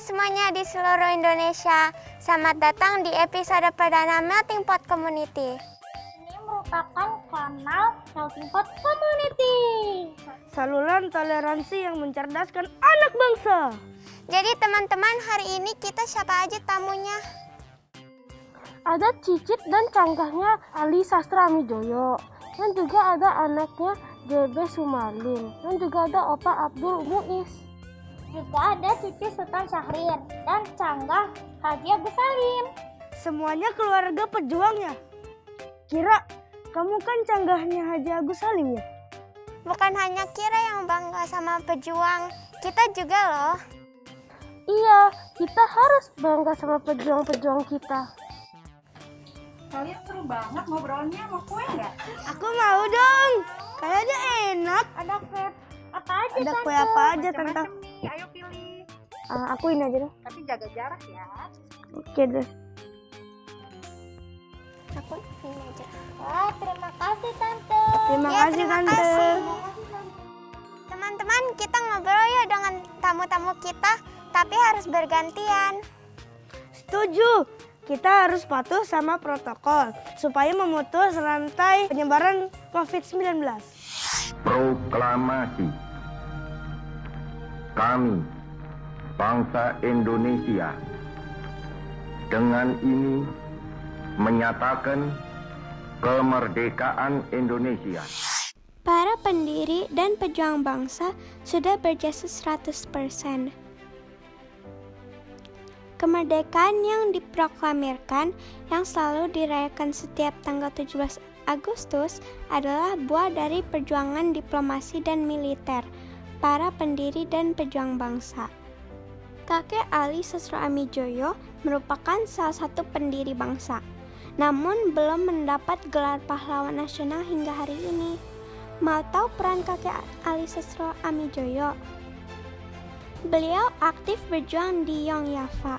semuanya di seluruh Indonesia. Selamat datang di episode perdana Melting Pot Community. Ini merupakan kanal Melting Pot Community, saluran toleransi yang mencerdaskan anak bangsa. Jadi teman-teman, hari ini kita siapa aja tamunya? Ada Cicit dan canggahnya Ali Sastra Amijoyo, dan juga ada anaknya JB Sumarlin, dan juga ada Opa Abdul Muiz. Juga ada Cici Sultan Syahrir dan canggah Haji Agus Salim. Semuanya keluarga pejuang ya? Kira, kamu kan canggahnya Haji Agus Salim ya? Bukan hanya Kira yang bangga sama pejuang, kita juga loh. Iya, kita harus bangga sama pejuang-pejuang kita. Kalian seru banget ngobrolnya, mau kue nggak? Aku mau dong, kayaknya enak. Ada kue apa aja, Ada Tante? kue apa aja, Tante? Macam-macam nih, ayo pilih. Aku ini aja deh. Tapi jaga jarak ya. Oke deh. Aku ini aja. Wah, terima kasih Tante. Terima Ya, kasih terima Tante. kasih. Teman-teman, kita ngobrol ya dengan tamu-tamu kita, tapi harus bergantian. Setuju. Kita harus patuh sama protokol supaya memutus rantai penyebaran COVID-19. Proklamasi. Kami, bangsa Indonesia, dengan ini menyatakan kemerdekaan Indonesia. Para pendiri dan pejuang bangsa sudah berjasa 100%. Kemerdekaan yang diproklamirkan yang selalu dirayakan setiap tanggal 17 Agustus adalah buah dari perjuangan diplomasi dan militer para pendiri dan pejuang bangsa. Kakek Ali Sastra Amijoyo merupakan salah satu pendiri bangsa, namun belum mendapat gelar pahlawan nasional hingga hari ini. Mau tahu peran kakek Ali Sastra Amijoyo? Beliau aktif berjuang di Yogyakarta.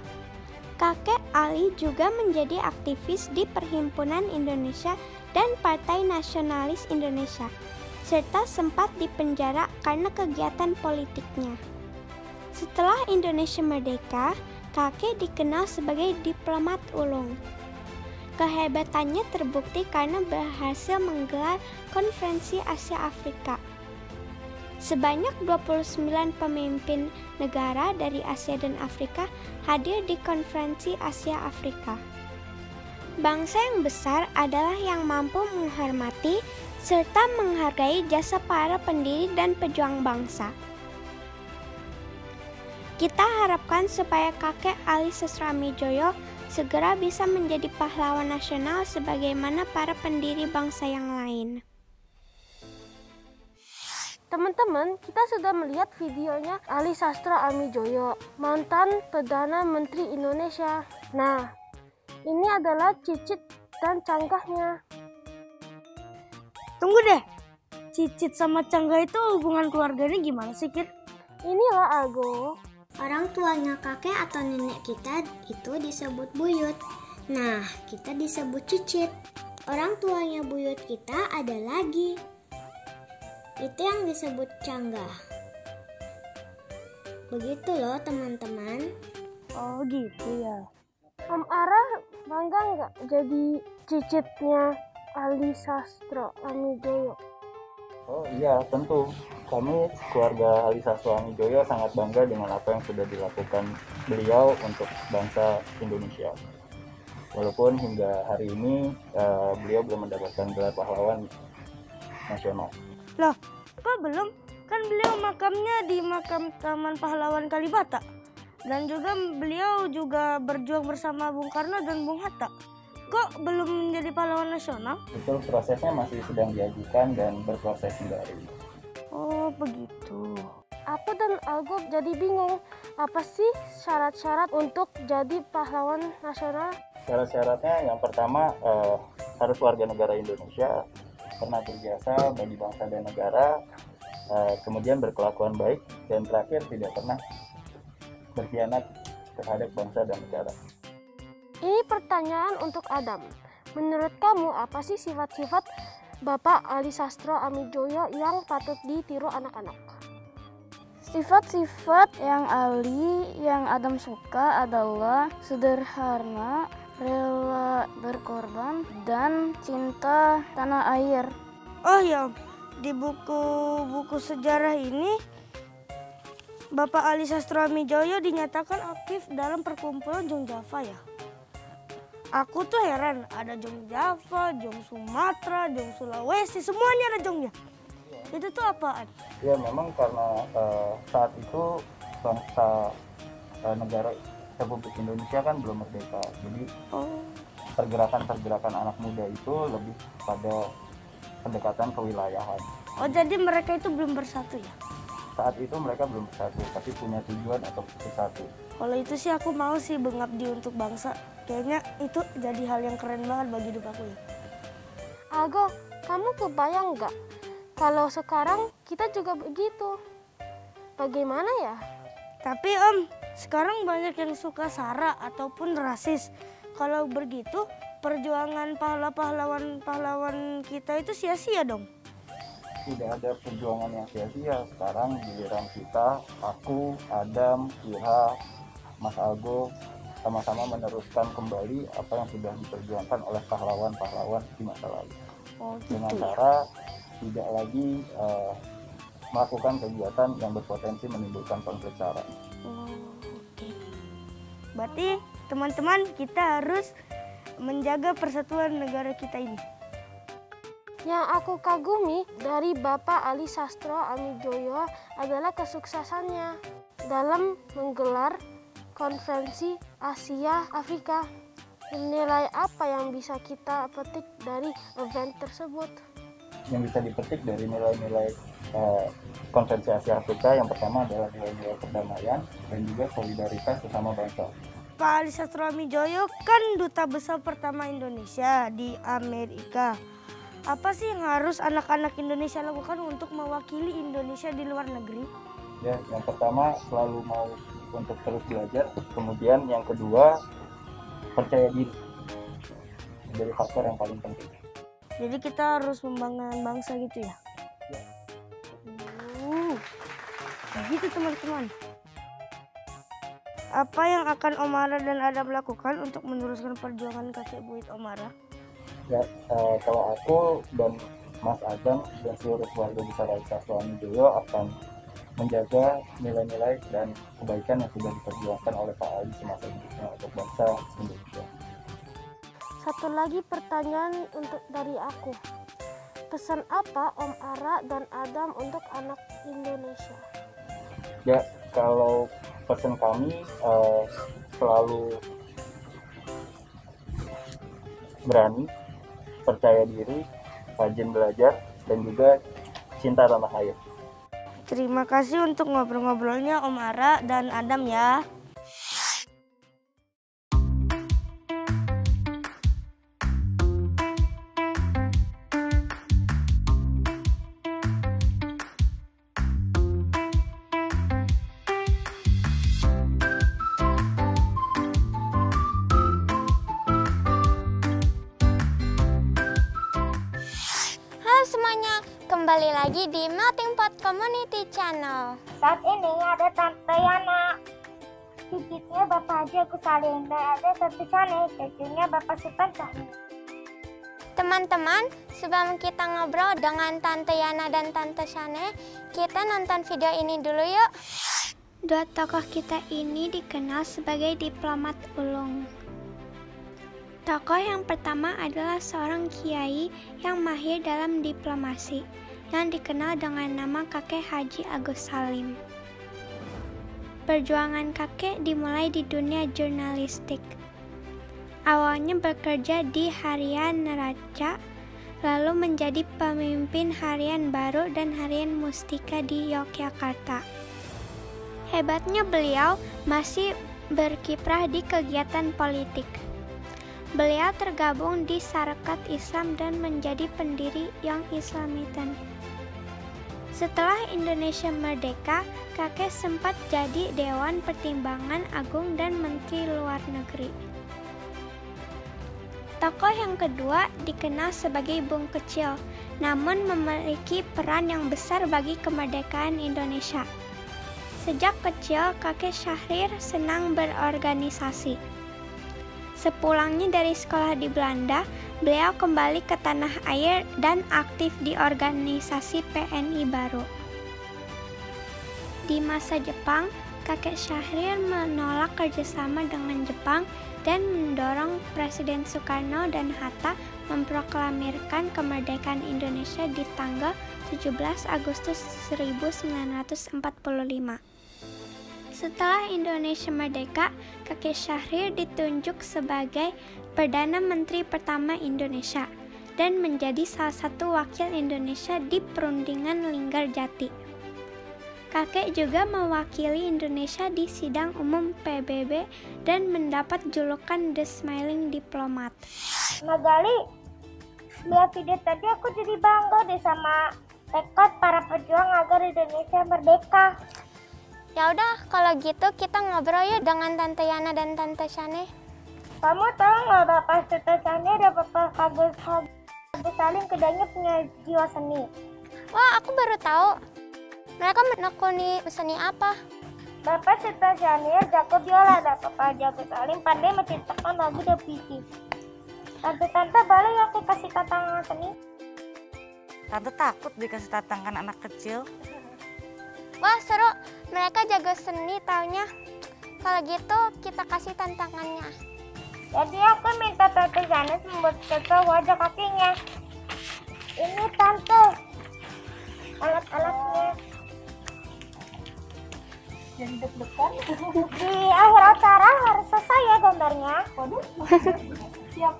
Kakek Ali juga menjadi aktivis di Perhimpunan Indonesia dan Partai Nasionalis Indonesia, serta sempat dipenjara karena kegiatan politiknya. Setelah Indonesia merdeka, kakek dikenal sebagai diplomat ulung. Kehebatannya terbukti karena berhasil menggelar Konferensi Asia Afrika. Sebanyak 29 pemimpin negara dari Asia dan Afrika hadir di Konferensi Asia Afrika. Bangsa yang besar adalah yang mampu menghormati serta menghargai jasa para pendiri dan pejuang bangsa. Kita harapkan supaya kakek Ali Sastra Amijoyo segera bisa menjadi pahlawan nasional sebagaimana para pendiri bangsa yang lain. Teman-teman, kita sudah melihat videonya Ali Sastra Amijoyo, mantan Perdana Menteri Indonesia. Nah, ini adalah Cicit dan canggahnya. Tunggu deh, Cicit sama Canggah itu hubungan keluarganya gimana sih, Kit? Inilah Ago. Orang tuanya kakek atau nenek kita itu disebut buyut. Nah, kita disebut cicit. Orang tuanya buyut kita ada lagi. Itu yang disebut canggah. Begitu loh teman-teman. Oh gitu ya. Om Ara bangga nggak jadi cicitnya Ali Sastra Amijoyo? Oh iya, tentu. Kami keluarga Ali Sastra Amijoyo sangat bangga dengan apa yang sudah dilakukan beliau untuk bangsa Indonesia. Walaupun hingga hari ini beliau belum mendapatkan gelar pahlawan nasional. Loh, kok belum? Kan beliau makamnya di makam Taman Pahlawan Kalibata. Dan juga beliau juga berjuang bersama Bung Karno dan Bung Hatta. Kok belum menjadi pahlawan nasional? Itu prosesnya masih sedang diajukan dan berproses hingga hari ini. Oh, begitu. Aku dan Ago jadi bingung. Apa sih syarat-syarat untuk jadi pahlawan nasional? Syarat-syaratnya yang pertama harus warga negara Indonesia, pernah berjasa bagi bangsa dan negara, kemudian berkelakuan baik, dan terakhir tidak pernah berkhianat terhadap bangsa dan negara. Ini pertanyaan untuk Adam. Menurut kamu apa sih sifat-sifat Bapak Ali Sastra Amijoyo yang patut ditiru anak-anak? Sifat-sifat yang Ali, yang Adam suka adalah sederhana, rela berkorban, dan cinta tanah air. Oh ya, di buku-buku sejarah ini Bapak Ali Sastroamidjojo dinyatakan aktif dalam perkumpulan Jong Java ya. Aku tuh heran, ada Jong Java, Jong Sumatera, Jong Sulawesi, semuanya ada Jongnya. Itu tuh apaan? Ya memang karena saat itu bangsa negara Republik Indonesia kan belum merdeka. Jadi pergerakan-pergerakan anak muda itu lebih pada pendekatan kewilayahan. Oh, jadi mereka itu belum bersatu ya? Saat itu mereka belum bersatu, tapi punya tujuan untuk bersatu. Kalau itu sih aku mau sih mengabdi untuk bangsa. Kayaknya itu jadi hal yang keren banget bagi hidup aku ya. Ago, kamu kebayang nggak? Kalau sekarang kita juga begitu. Bagaimana ya? Tapi sekarang banyak yang suka sara ataupun rasis. Kalau begitu, perjuangan pahlawan kita itu sia-sia dong. Tidak ada perjuangan yang sia-sia. Sekarang giliran kita, aku, Adam, Ira, Mas Ago, sama-sama meneruskan kembali apa yang sudah diperjuangkan oleh pahlawan-pahlawan di masa lalu. Oh, gitu. Dengan cara tidak lagi melakukan kegiatan yang berpotensi menimbulkan konflik sara. Oke. Berarti teman-teman, kita harus menjaga persatuan negara kita ini. Yang aku kagumi dari Bapak Ali Sastroamidjojo adalah kesuksesannya dalam menggelar konferensi Asia Afrika. Nilai apa yang bisa kita petik dari event tersebut? Yang bisa dipetik dari nilai-nilai konferensi Asia Afrika yang pertama adalah nilai-nilai perdamaian dan juga solidaritas sesama bangsa. Pak Ali Sastroamidjojo kan duta besar pertama Indonesia di Amerika. Apa sih yang harus anak-anak Indonesia lakukan untuk mewakili Indonesia di luar negeri? Ya, yang pertama selalu mau untuk terus belajar. Kemudian yang kedua percaya diri. Jadi faktor yang paling penting. Jadi kita harus membanggakan bangsa gitu ya? Begitu teman-teman. Apa yang akan Om Ara dan Adam lakukan untuk meneruskan perjuangan kakek buyut Om Ara? Ya, kalau aku dan Mas Adam dan seluruh keluarga besar Ali Sastroamidjojo akan menjaga nilai-nilai dan kebaikan yang sudah diperjuangkan oleh Pak Ali semasa hidupnya untuk bangsa Indonesia. Satu lagi pertanyaan dari aku. Pesan apa Om Ara dan Adam untuk anak Indonesia? Ya, kalau pesan kami selalu berani, percaya diri, rajin belajar, dan juga cinta tanah air. Terima kasih untuk ngobrol-ngobrolnya Om Ara dan Adam ya. Semuanya, kembali lagi di Melting Pot Community Channel. Saat ini ada Tante Yana, cicitnya Bapak Haji Agus Salim, dan ada Tante Shane, cucunya Bapak Sultan Syahrir. Teman-teman, sebelum kita ngobrol dengan Tante Yana dan Tante Shane, kita nonton video ini dulu yuk. Dua tokoh kita ini dikenal sebagai diplomat ulung. Tokoh yang pertama adalah seorang kiai yang mahir dalam diplomasi, yang dikenal dengan nama kakek Haji Agus Salim. Perjuangan kakek dimulai di dunia jurnalistik. Awalnya bekerja di Harian Neraca, lalu menjadi pemimpin Harian Baru dan Harian Mustika di Yogyakarta. Hebatnya beliau masih berkiprah di kegiatan politik. Beliau tergabung di Sarekat Islam dan menjadi pendiri Young Islamitan. Setelah Indonesia merdeka, kakek sempat jadi Dewan Pertimbangan Agung dan Menteri Luar Negeri. Tokoh yang kedua dikenal sebagai Bung Kecil, namun memiliki peran yang besar bagi kemerdekaan Indonesia. Sejak kecil, kakek Syahrir senang berorganisasi. Sepulangnya dari sekolah di Belanda, beliau kembali ke tanah air dan aktif di organisasi PNI baru. Di masa Jepang, kakek Syahrir menolak kerjasama dengan Jepang dan mendorong Presiden Soekarno dan Hatta memproklamirkan kemerdekaan Indonesia di tanggal 17 Agustus 1945. Setelah Indonesia merdeka, kakek Syahrir ditunjuk sebagai Perdana Menteri pertama Indonesia dan menjadi salah satu wakil Indonesia di perundingan Linggarjati. Kakek juga mewakili Indonesia di sidang umum PBB dan mendapat julukan The Smiling Diplomat. Magali, lihat video tadi aku jadi bangga deh sama tekad para pejuang agar Indonesia merdeka. Ya udah, kalau gitu kita ngobrol yuk dengan Tante Yana dan Tante Shane. Kamu tahu nggak Bapak Tante Shane dan Bapak Agus Salim keduanya punya jiwa seni? Wah, aku baru tahu. Mereka menekuni seni apa? Bapak Tante Shane jago biola dan Bapak Agus Salim pandai menciptakan lagu dan puisi. Tante boleh aku kasih tantangan seni? Tante takut dikasih tantangan anak kecil. Wah, seru. Mereka jago seni taunya. Kalau gitu kita kasih tantangannya. Jadi aku minta Tante Janes membuat foto wajah kakinya. Ini Tante alat-alatnya. Jadi deg-degan. Di akhir acara harus selesai ya gambarnya. Siap.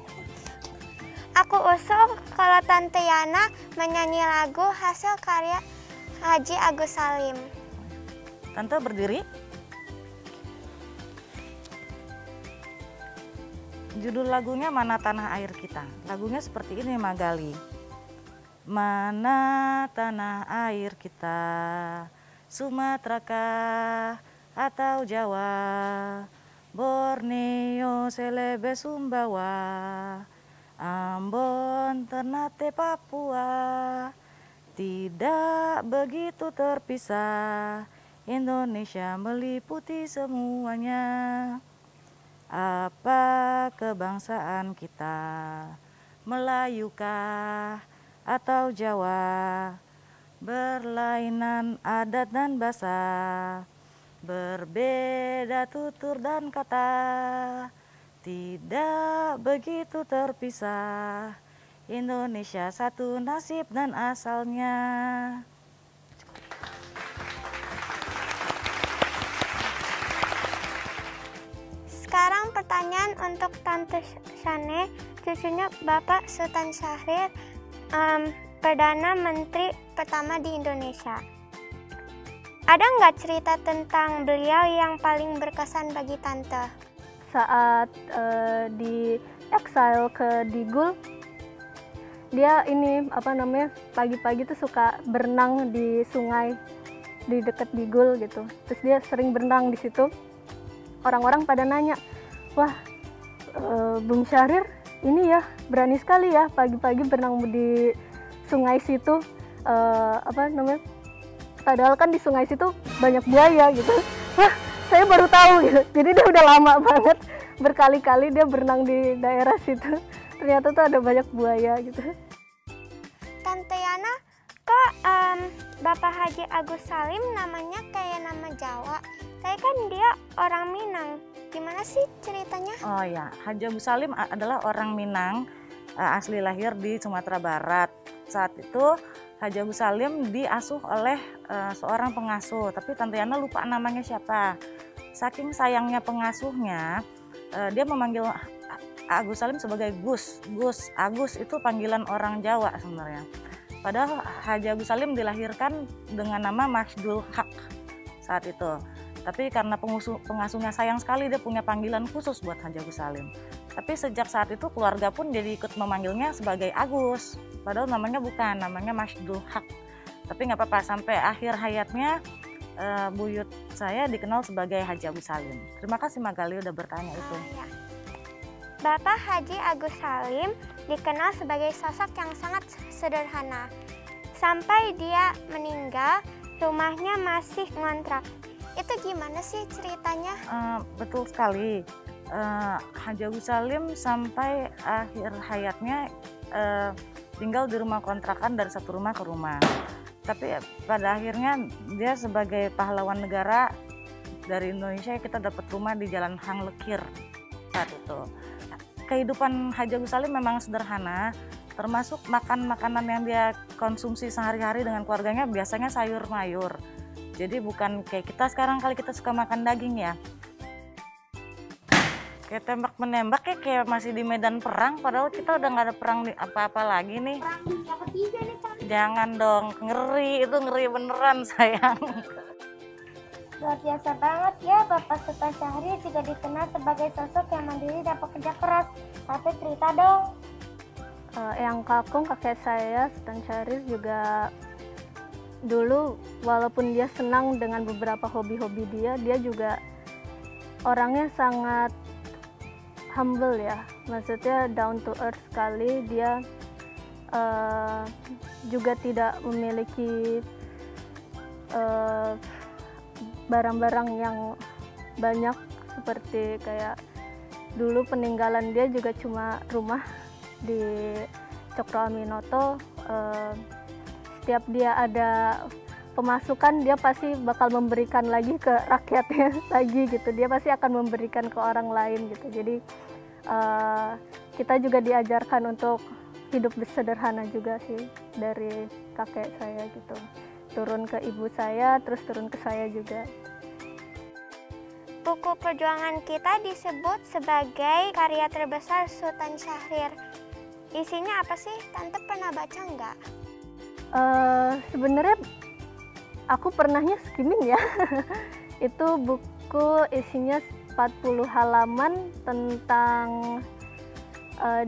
Aku usul kalau Tante Yana menyanyi lagu hasil karya Haji Agus Salim. Tante berdiri. Judul lagunya Mana Tanah Air Kita. Lagunya seperti ini, Magali. Mana tanah air kita, Sumatera kah atau Jawa, Borneo, Selebe, Sumbawa, Ambon, Ternate, Papua. Tidak begitu terpisah, Indonesia meliputi semuanya. Apa kebangsaan kita, Melayu kah atau Jawa, berlainan adat dan bahasa, berbeda tutur dan kata, tidak begitu terpisah, Indonesia satu nasib dan asalnya. Sekarang pertanyaan untuk Tante Shane, cucunya Bapak Sultan Syahrir, Perdana Menteri pertama di Indonesia. Ada nggak cerita tentang beliau yang paling berkesan bagi Tante? Saat di exile ke Digul, dia ini pagi-pagi tuh suka berenang di sungai di dekat Digul gitu. Terus dia sering berenang di situ. Orang-orang pada nanya, wah Bung Syahrir ini ya berani sekali ya pagi-pagi berenang di sungai situ. Padahal kan di sungai situ banyak buaya gitu. Wah, saya baru tahu gitu. Jadi dia udah lama banget berkali-kali dia berenang di daerah situ. Ternyata tuh ada banyak buaya gitu. Tante Yana, kok Bapak Haji Agus Salim namanya kayak nama Jawa? Tapi kan dia orang Minang. Gimana sih ceritanya? Oh ya, Haji Agus Salim adalah orang Minang, asli lahir di Sumatera Barat. Saat itu Haji Agus Salim diasuh oleh seorang pengasuh, tapi Tante Yana lupa namanya siapa. Saking sayangnya pengasuhnya, dia memanggil Agus Salim sebagai Gus. Agus itu panggilan orang Jawa sebenarnya. Padahal Haji Agus Salim dilahirkan dengan nama Masdul Haq saat itu. Tapi karena pengasuhnya sayang sekali, dia punya panggilan khusus buat Haji Agus Salim. Tapi sejak saat itu keluarga pun jadi ikut memanggilnya sebagai Agus. Padahal namanya bukan, namanya Masdul Haq. Tapi nggak apa-apa, sampai akhir hayatnya buyut saya dikenal sebagai Haji Agus Salim. Terima kasih Magali udah bertanya itu. Ya. Bapak Haji Agus Salim dikenal sebagai sosok yang sangat sederhana. Sampai dia meninggal, rumahnya masih ngontrak. Itu gimana sih ceritanya? Betul sekali. Haji Agus Salim sampai akhir hayatnya tinggal di rumah kontrakan dari satu rumah ke rumah. Tapi pada akhirnya dia sebagai pahlawan negara dari Indonesia, kita dapat rumah di Jalan Hang Lekir saat itu. Kehidupan Haji Agus Salim memang sederhana, termasuk makanan yang dia konsumsi sehari-hari dengan keluarganya biasanya sayur mayur. Jadi bukan kayak kita sekarang, kali kita suka makan daging ya. Kayak tembak menembak ya, kayak masih di medan perang, padahal kita udah nggak ada perang apa-apa lagi nih. Perang dunia ketiga nih, Kak. Jangan dong, ngeri, itu ngeri beneran sayang. Luar biasa banget ya, Bapak Sultan Syahrir juga dikenal sebagai sosok yang mandiri dan pekerja keras. Tapi cerita dong. Eyang Kakung, kakek saya, Sultan Syahrir juga dulu walaupun dia senang dengan beberapa hobi-hobi dia juga orangnya sangat humble ya, maksudnya down to earth sekali. Dia juga tidak memiliki barang-barang yang banyak seperti kayak dulu peninggalan dia juga cuma rumah di Cokro Aminoto. Setiap dia ada pemasukan dia pasti bakal memberikan lagi ke rakyatnya lagi gitu, dia pasti akan memberikan ke orang lain gitu. Jadi kita juga diajarkan untuk hidup sederhana juga sih dari kakek saya gitu, turun ke ibu saya, terus turun ke saya juga. Buku perjuangan kita disebut sebagai karya terbesar Sultan Syahrir. Isinya apa sih? Tante pernah baca nggak? Sebenarnya aku pernahnya skimming ya. Itu buku isinya 40 halaman tentang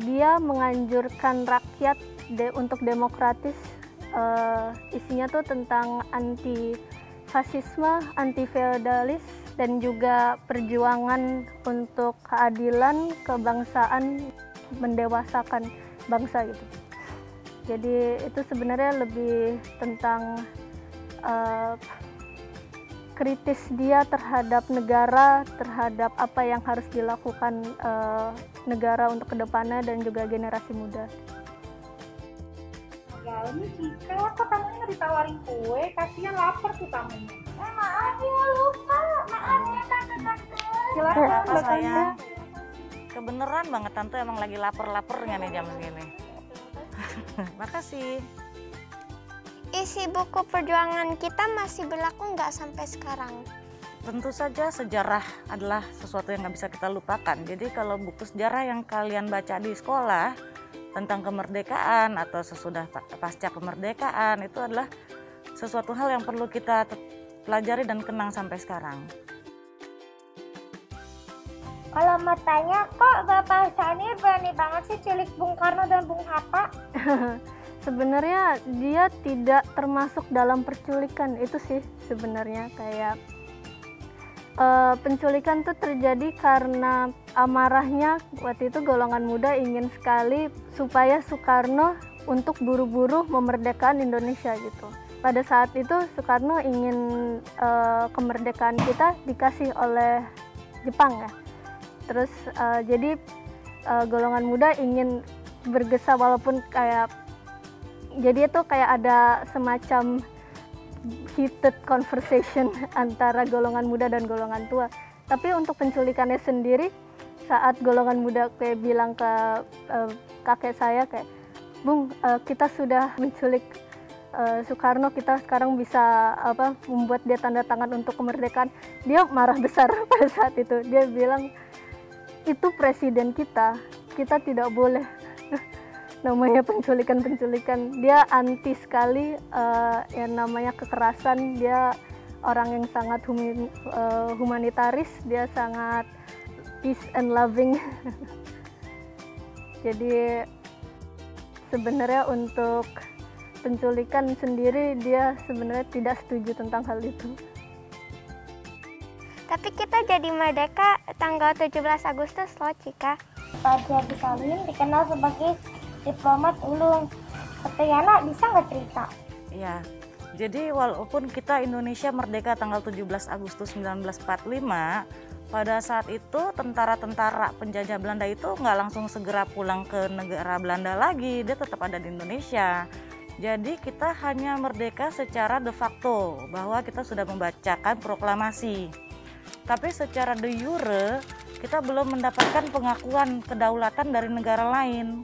dia menganjurkan rakyat untuk demokratis. Isinya tuh tentang anti fasisme, anti feodalis, dan juga perjuangan untuk keadilan, kebangsaan, mendewasakan bangsa gitu. Jadi itu sebenarnya lebih tentang kritis dia terhadap negara, terhadap apa yang harus dilakukan negara untuk kedepannya dan juga generasi muda. Ya ini Cika, kok tamunya nggak ditawarin kue? Kasihan lapar tuh tamunya. Maaf ya, lupa. Maaf ya, tante-tante. Silakan, Apa sayang? Kebeneran banget tante, emang lagi lapar-laparnya nih jam segini. Makasih. Isi buku perjuangan kita masih berlaku nggak sampai sekarang? Tentu saja sejarah adalah sesuatu yang nggak bisa kita lupakan. Jadi kalau buku sejarah yang kalian baca di sekolah tentang kemerdekaan atau sesudah pasca kemerdekaan, itu adalah sesuatu hal yang perlu kita pelajari dan kenang sampai sekarang. Kalau mau tanya, kok Bapak Syahrir berani banget sih culik Bung Karno dan Bung Hatta? Sebenarnya dia tidak termasuk dalam perculikan itu sih sebenarnya, kayak penculikan tuh terjadi karena amarahnya waktu itu golongan muda ingin sekali supaya Soekarno untuk buru-buru memerdekakan Indonesia gitu. Pada saat itu Soekarno ingin kemerdekaan kita dikasih oleh Jepang ya. Terus jadi golongan muda ingin bergesa walaupun kayak, jadi itu kayak ada semacam heated conversation antara golongan muda dan golongan tua. Tapi untuk penculikannya sendiri, saat golongan muda kayak bilang ke kakek saya kayak, Bung, kita sudah menculik Soekarno, kita sekarang bisa membuat dia tanda tangan untuk kemerdekaan. Dia marah besar pada saat itu. Dia bilang, itu presiden kita tidak boleh namanya penculikan. Dia anti sekali yang namanya kekerasan. Dia orang yang sangat humanitaris, dia sangat peace and loving. Jadi sebenarnya untuk penculikan sendiri dia sebenarnya tidak setuju tentang hal itu. Tapi kita jadi merdeka tanggal 17 Agustus loh, Cika. Haji Agus Salim dikenal sebagai diplomat ulung. Yana bisa nggak cerita? Iya, Jadi walaupun kita Indonesia merdeka tanggal 17 Agustus 1945, pada saat itu tentara-tentara penjajah Belanda itu nggak langsung segera pulang ke negara Belanda lagi, dia tetap ada di Indonesia. Jadi kita hanya merdeka secara de facto, bahwa kita sudah membacakan proklamasi. Tapi secara de jure kita belum mendapatkan pengakuan kedaulatan dari negara lain.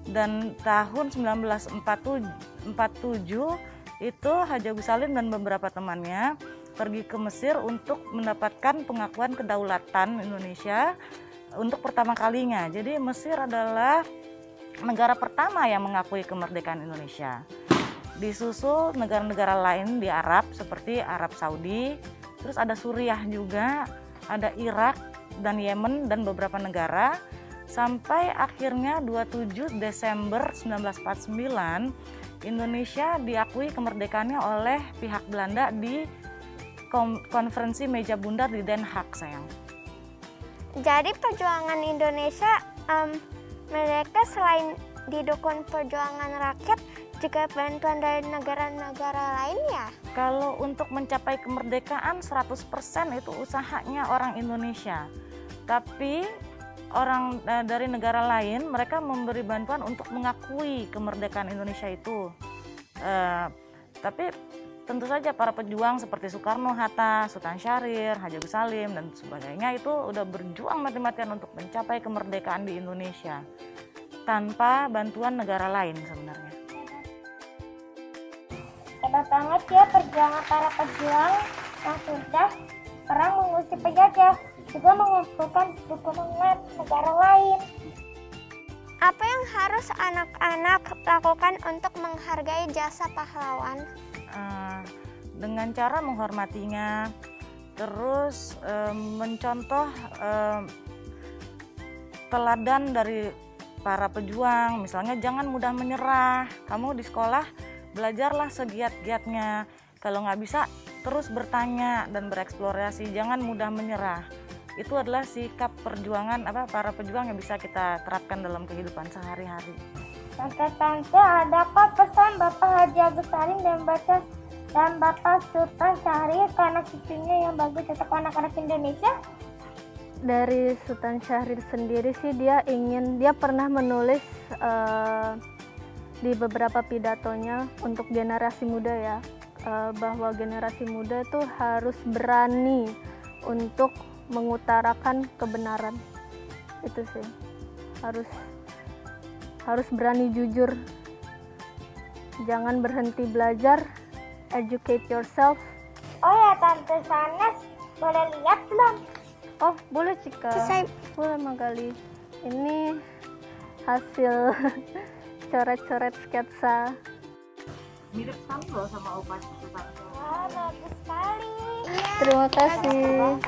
Dan tahun 1947 itu Haji Agus Salim dan beberapa temannya pergi ke Mesir untuk mendapatkan pengakuan kedaulatan Indonesia untuk pertama kalinya. Jadi Mesir adalah negara pertama yang mengakui kemerdekaan Indonesia. Disusul negara-negara lain di Arab seperti Arab Saudi, terus ada Suriah juga, ada Irak dan Yemen dan beberapa negara. Sampai akhirnya 27 Desember 1949 Indonesia diakui kemerdekaannya oleh pihak Belanda di konferensi meja bundar di Den Haag, sayang. Jadi perjuangan Indonesia mereka selain didukung perjuangan rakyat juga bantuan dari negara-negara lain ya? Kalau untuk mencapai kemerdekaan 100% itu usahanya orang Indonesia. Tapi orang dari negara lain mereka memberi bantuan untuk mengakui kemerdekaan Indonesia itu. Tapi tentu saja para pejuang seperti Soekarno, Hatta, Sultan Syahrir, Haji Agus Salim dan sebagainya itu udah berjuang mati-matian untuk mencapai kemerdekaan di Indonesia tanpa bantuan negara lain sebenarnya. Hebat banget ya perjuangan para pejuang yang sudah perang mengusir penjajah, juga mengumpulkan dukungan negara lain. Apa yang harus anak-anak lakukan untuk menghargai jasa pahlawan? Dengan cara menghormatinya, terus mencontoh teladan dari para pejuang. Misalnya jangan mudah menyerah. Kamu di sekolah belajarlah segiat-giatnya. Kalau nggak bisa, terus bertanya dan bereksplorasi. Jangan mudah menyerah. Itu adalah sikap perjuangan para pejuang yang bisa kita terapkan dalam kehidupan sehari-hari. Tante-tante, adakah pesan Bapak Haji Agus Salim dan Bapak Sultan Syahrir ke anak cucunya yang bagus untuk anak-anak Indonesia? Dari Sultan Syahrir sendiri sih dia pernah menulis di beberapa pidatonya untuk generasi muda ya, bahwa generasi muda itu harus berani untuk mengutarakan kebenaran. Itu sih, harus berani jujur, jangan berhenti belajar, educate yourself. Oh ya Tante Sanas, boleh lihat belum? Oh boleh Cika, boleh Magali. Ini hasil coret-coret sketsa. Mirip sekali loh sama Opa Cika. Wah, bagus sekali. Iya. Terima kasih.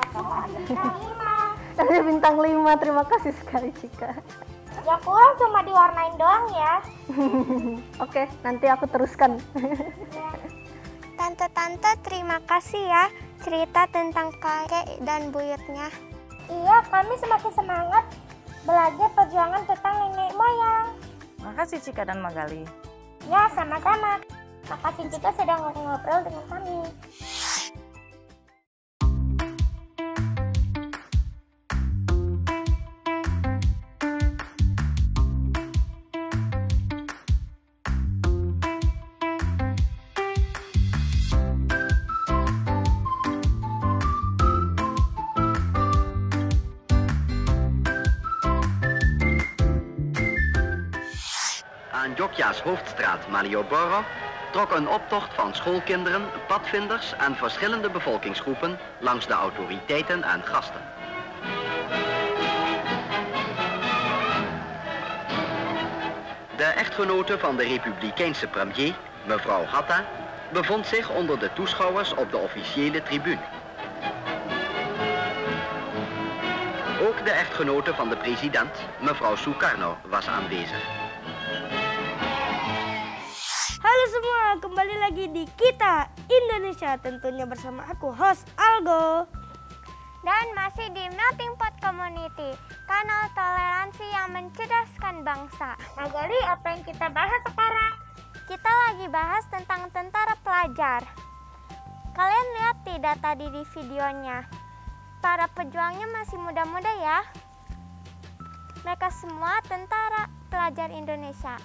Ada bintang 5, terima kasih sekali Cika. Ya kurang cuma diwarnain doang ya. Oke, nanti aku teruskan. Tante-tante terima kasih ya cerita tentang kakek dan buyutnya. Iya, kami semakin semangat belajar perjuangan tentang nenek moyang. Makasih Cika dan Magali. Ya, sama-sama. Makasih juga sudah ngobrol dengan kami. Aan Jokja's hoofdstraat Malioboro trok een optocht van schoolkinderen, padvinders en verschillende bevolkingsgroepen langs de autoriteiten en gasten. De echtgenote van de republikeinse premier, mevrouw Hatta, bevond zich onder de toeschouwers op de officiële tribune. Ook de echtgenote van de president, mevrouw Sukarno, was aanwezig. Halo semua, kembali lagi di Kita Indonesia, tentunya bersama aku host Algo. Dan masih di Melting Pot Community, kanal toleransi yang mencerdaskan bangsa. Magali, apa yang kita bahas sekarang? kita lagi bahas tentang tentara pelajar. Kalian lihat tidak tadi di videonya? Para pejuangnya masih muda-muda ya. Mereka semua tentara pelajar Indonesia.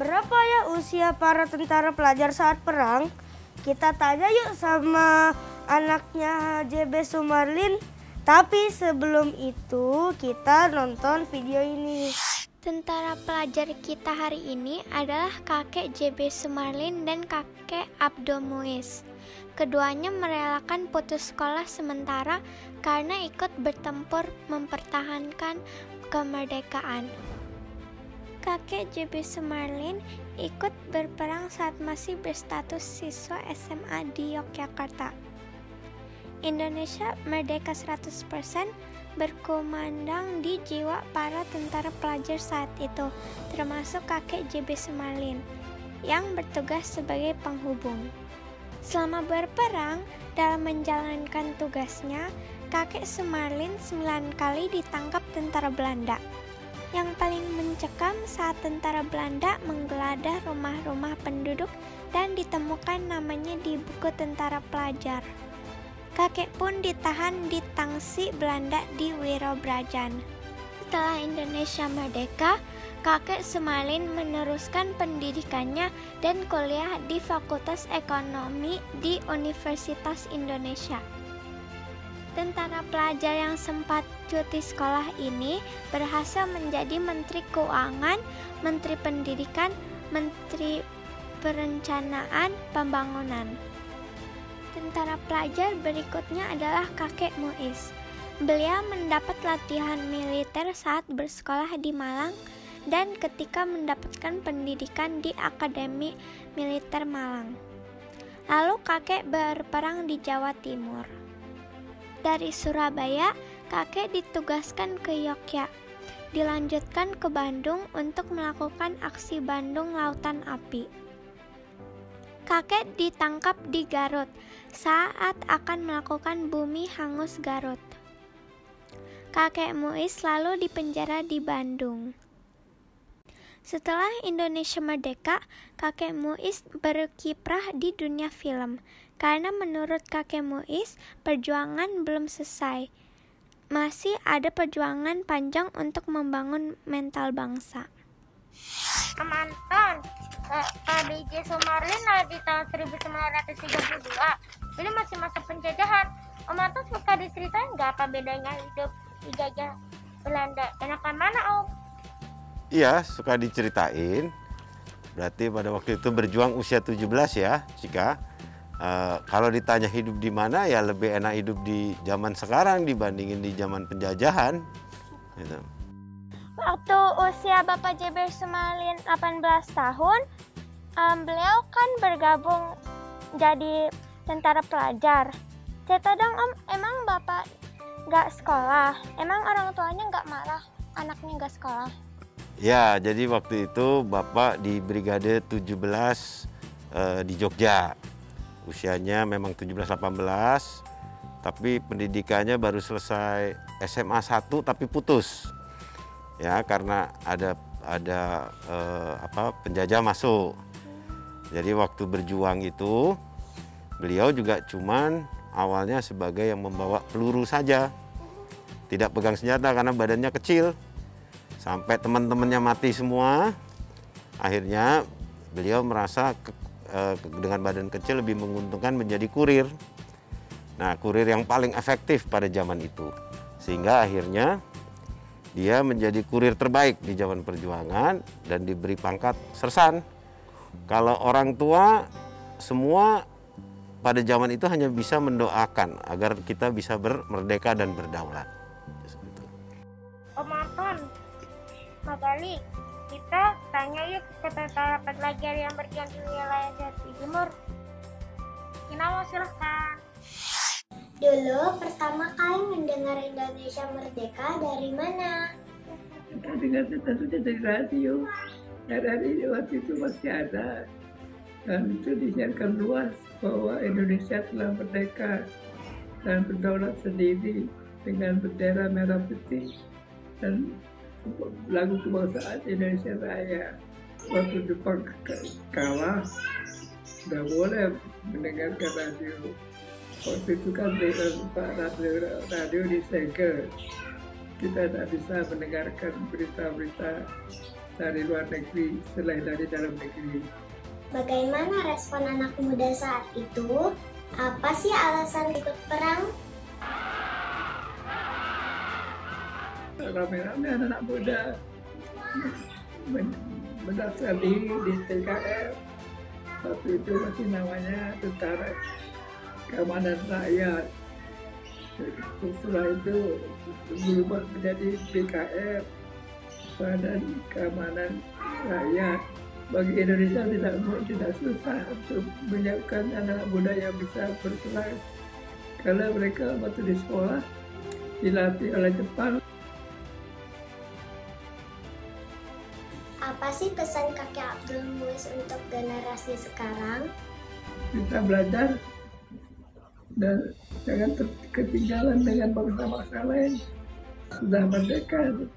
Berapa ya usia para tentara pelajar saat perang? Kita tanya yuk sama anaknya JB Sumarlin. Tapi sebelum itu kita nonton video ini. Tentara pelajar kita hari ini adalah kakek JB Sumarlin dan kakek Abdul Muiz. Keduanya merelakan putus sekolah sementara karena ikut bertempur mempertahankan kemerdekaan. Kakek JB Sumarlin ikut berperang saat masih berstatus siswa SMA di Yogyakarta. Indonesia merdeka 100% berkumandang di jiwa para tentara pelajar saat itu, termasuk kakek JB Sumarlin yang bertugas sebagai penghubung. Selama berperang, dalam menjalankan tugasnya, kakek Sumarlin 9 kali ditangkap tentara Belanda. Yang paling mencekam saat tentara Belanda menggeledah rumah-rumah penduduk dan ditemukan namanya di buku tentara pelajar. Kakek pun ditahan di Tangsi Belanda di Wirobrajan. Setelah Indonesia merdeka, kakek Sumarlin meneruskan pendidikannya dan kuliah di Fakultas Ekonomi di Universitas Indonesia. Tentara pelajar yang sempat cuti sekolah ini berhasil menjadi Menteri Keuangan, Menteri Pendidikan, Menteri Perencanaan Pembangunan. Tentara pelajar berikutnya adalah kakek Muiz. Beliau mendapat latihan militer saat bersekolah di Malang dan ketika mendapatkan pendidikan di Akademi Militer Malang. Lalu kakek berperang di Jawa Timur. Dari Surabaya, kakek ditugaskan ke Yogyakarta, dilanjutkan ke Bandung untuk melakukan aksi Bandung Lautan Api. Kakek ditangkap di Garut saat akan melakukan bumi hangus Garut. Kakek Muiz lalu dipenjara di Bandung. Setelah Indonesia merdeka, kakek Muiz berkiprah di dunia film. Karena menurut kakek Muiz, perjuangan belum selesai. Masih ada perjuangan panjang untuk membangun mental bangsa. Om Anton, Pak JB Sumarlin di tahun 1932. Ini masih masa penjajahan. Om Anton suka diceritain nggak apa bedanya hidup dijajah Belanda? Enakan mana, Om? Iya, suka diceritain. Berarti pada waktu itu berjuang usia 17 ya, Cika. Kalau ditanya hidup di mana, ya lebih enak hidup di zaman sekarang dibandingin di zaman penjajahan. Gitu. Waktu usia Bapak JB Sumarlin 18 tahun, beliau kan bergabung jadi tentara pelajar. Cerita dong Om, emang Bapak nggak sekolah? Emang orang tuanya nggak marah anaknya nggak sekolah? Ya, jadi waktu itu Bapak di Brigade 17 di Jogja. Usianya memang 17-18, tapi pendidikannya baru selesai SMA 1 tapi putus. Ya, karena ada penjajah masuk. Jadi waktu berjuang itu beliau juga cuman awalnya sebagai yang membawa peluru saja. Tidak pegang senjata karena badannya kecil. Sampai teman-temannya mati semua. Akhirnya beliau merasa dengan badan kecil lebih menguntungkan menjadi kurir. Nah, kurir yang paling efektif pada zaman itu. Sehingga akhirnya dia menjadi kurir terbaik di zaman perjuangan dan diberi pangkat sersan. Kalau orang tua semua pada zaman itu hanya bisa mendoakan agar kita bisa merdeka dan berdaulat. Om Anton, Magali, kita tanya yuk ke tentara pelajar yang berjuang di wilayah Jawa Timur. Kinawa, silahkan. Dulu pertama kali mendengar Indonesia merdeka dari mana? Kita dengar tentunya dari radio. Ya, radio waktu itu masih ada. Dan itu disiarkan luas bahwa Indonesia telah merdeka dan berdaulat sendiri dengan bendera merah putih dan lagu kebangsaan Indonesia Raya. waktu Jepang kalah, nggak boleh mendengarkan radio. Waktu itu kan radio disegel. Kita tidak bisa mendengarkan berita-berita dari luar negeri selain dari dalam negeri. Bagaimana respon anak muda saat itu? Apa sih alasan ikut perang? Rame-rame anak muda mendaftar di TKR. Waktu itu masih namanya Tentara Keamanan Rakyat. Setelah itu berubah menjadi BKR, Badan Keamanan Rakyat. Bagi Indonesia tidak susah untuk menyiapkan anak muda yang bisa berperang, karena mereka waktu di sekolah dilatih oleh Jepang. Apa sih pesan kakek Abdul Muiz untuk generasi sekarang? Kita belajar dan jangan ketinggalan dengan bangsa-bangsa lain. Sudah merdeka.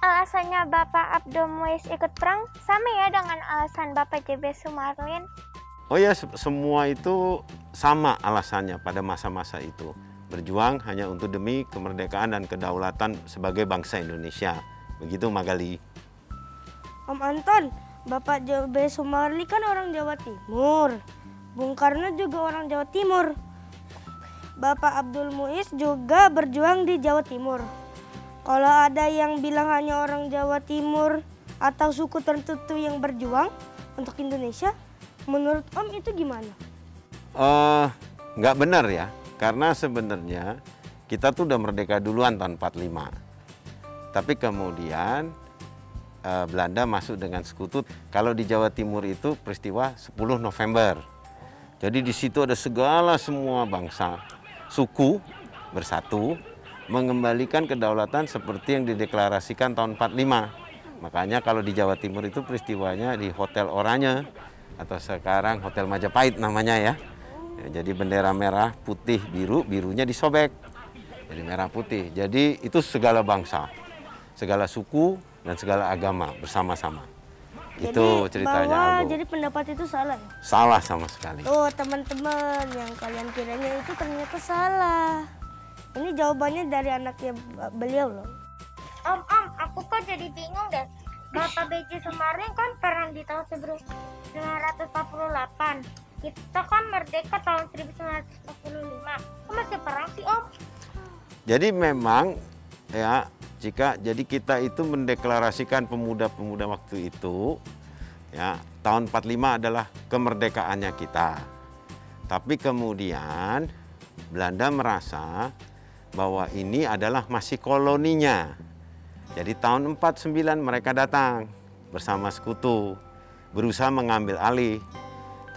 Alasannya Bapak Abdul Muiz ikut perang sama ya dengan alasan Bapak JB Sumarlin? Oh ya, semua itu sama alasannya pada masa-masa itu. Berjuang hanya untuk demi kemerdekaan dan kedaulatan sebagai bangsa Indonesia. Begitu Magali. Om Anton, Bapak JB Sumarlin kan orang Jawa Timur. Bung Karno juga orang Jawa Timur. Bapak Abdul Muiz juga berjuang di Jawa Timur. Kalau ada yang bilang hanya orang Jawa Timur atau suku tertentu yang berjuang untuk Indonesia, menurut Om itu gimana? Nggak benar ya, karena sebenarnya kita tuh udah merdeka duluan tahun 45. Tapi kemudian Belanda masuk dengan sekutu. Kalau di Jawa Timur itu peristiwa 10 November. Jadi di situ ada segala semua bangsa, suku bersatu, mengembalikan kedaulatan seperti yang dideklarasikan tahun 45. Makanya kalau di Jawa Timur itu peristiwanya di Hotel Oranye atau sekarang Hotel Majapahit namanya ya. Jadi bendera merah, putih, biru, birunya disobek. Jadi merah putih. Jadi itu segala bangsa, segala suku dan segala agama bersama-sama. Itu ceritanya Algo. Jadi pendapat itu salah ya? Salah sama sekali. Oh teman-teman, yang kalian kiranya itu ternyata salah. Ini jawabannya dari anaknya beliau loh. Om, aku kok jadi bingung deh. Bapak B.J. Sumarlin kan perang di tahun 1948. Kita kan merdeka tahun 1945. Kok masih perang sih Om? Jadi memang ya, jadi kita itu mendeklarasikan pemuda-pemuda waktu itu ya, tahun 45 adalah kemerdekaannya kita. Tapi kemudian Belanda merasa bahwa ini adalah masih koloninya. Jadi tahun 49 mereka datang bersama sekutu, berusaha mengambil alih.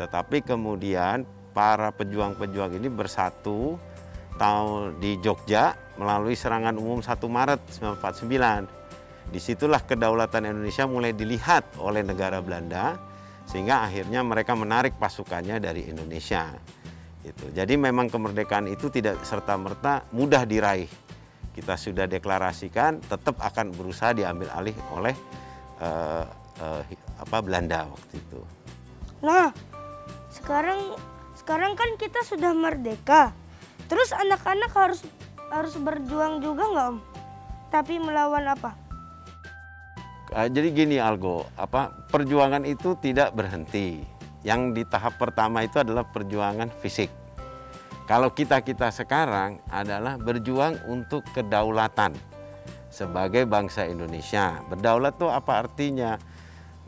Tetapi kemudian para pejuang-pejuang ini bersatu di Jogja melalui serangan umum 1 Maret 1949. Disitulah kedaulatan Indonesia mulai dilihat oleh negara Belanda, sehingga akhirnya mereka menarik pasukannya dari Indonesia. Jadi memang kemerdekaan itu tidak serta-merta mudah diraih. Kita sudah deklarasikan, tetap akan berusaha diambil alih oleh Belanda waktu itu. Nah, sekarang kan kita sudah merdeka. Terus anak-anak harus berjuang juga nggak Om? Tapi melawan apa? Jadi gini Algo, perjuangan itu tidak berhenti. Yang di tahap pertama itu adalah perjuangan fisik. Kalau kita sekarang adalah berjuang untuk kedaulatan sebagai bangsa Indonesia. Berdaulat tuh apa artinya?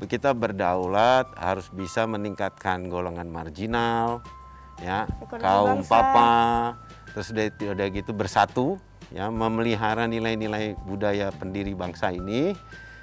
Kita berdaulat harus bisa meningkatkan golongan marginal, ya, kaum papa, terus udah gitu bersatu, ya, memelihara nilai-nilai budaya pendiri bangsa ini.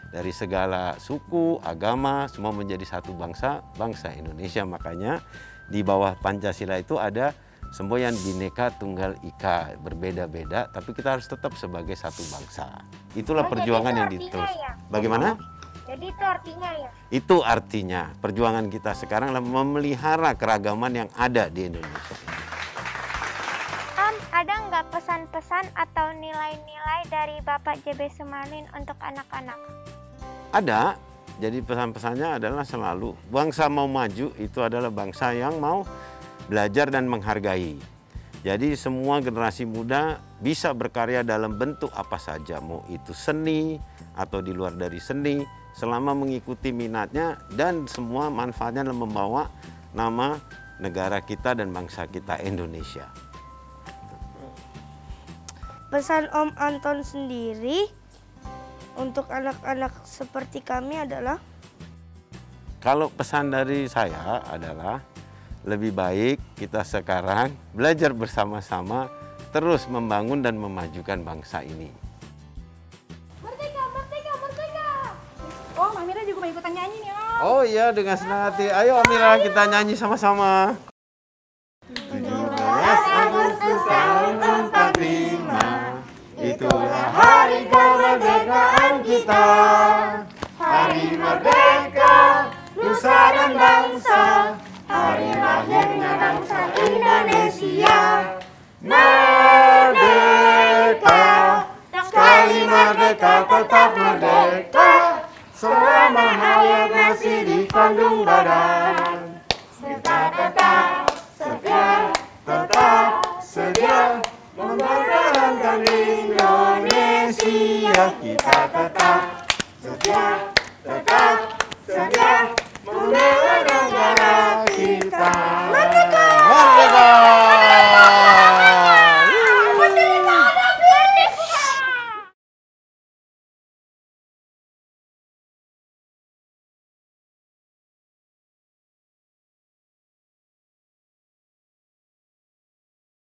Dari segala suku, agama, semua menjadi satu bangsa, bangsa Indonesia. Makanya di bawah Pancasila itu ada semboyan Bhinneka Tunggal Ika, berbeda-beda, tapi kita harus tetap sebagai satu bangsa. Itulah perjuangan yang diterus. Ya? Bagaimana? Jadi itu artinya ya? Itu artinya perjuangan kita sekarang adalah memelihara keragaman yang ada di Indonesia. Ada nggak pesan-pesan atau nilai-nilai dari Bapak JB Sumarlin untuk anak-anak? Ada, Jadi pesan-pesannya adalah selalu bangsa mau maju itu adalah bangsa yang mau belajar dan menghargai. Jadi semua generasi muda bisa berkarya dalam bentuk apa saja, mau itu seni atau di luar dari seni, selama mengikuti minatnya dan semua manfaatnya dalam membawa nama negara kita dan bangsa kita Indonesia. Pesan Om Anton sendiri untuk anak-anak seperti kami adalah? Kalau pesan dari saya adalah lebih baik kita sekarang belajar bersama-sama terus membangun dan memajukan bangsa ini. Merdeka, merdeka, merdeka. Oh, Amira juga mau ikutan nyanyi nih, Om. Oh iya, dengan senang hati. Ayo Amira, kita nyanyi sama-sama. 17 Agustus tahun 45, itulah hari kemerdekaan kita. Hari merdeka, nusa dan bangsa, hari lahirnya bangsa Indonesia. Merdeka, sekali merdeka tetap merdeka, selama hayat masih di kandung badan.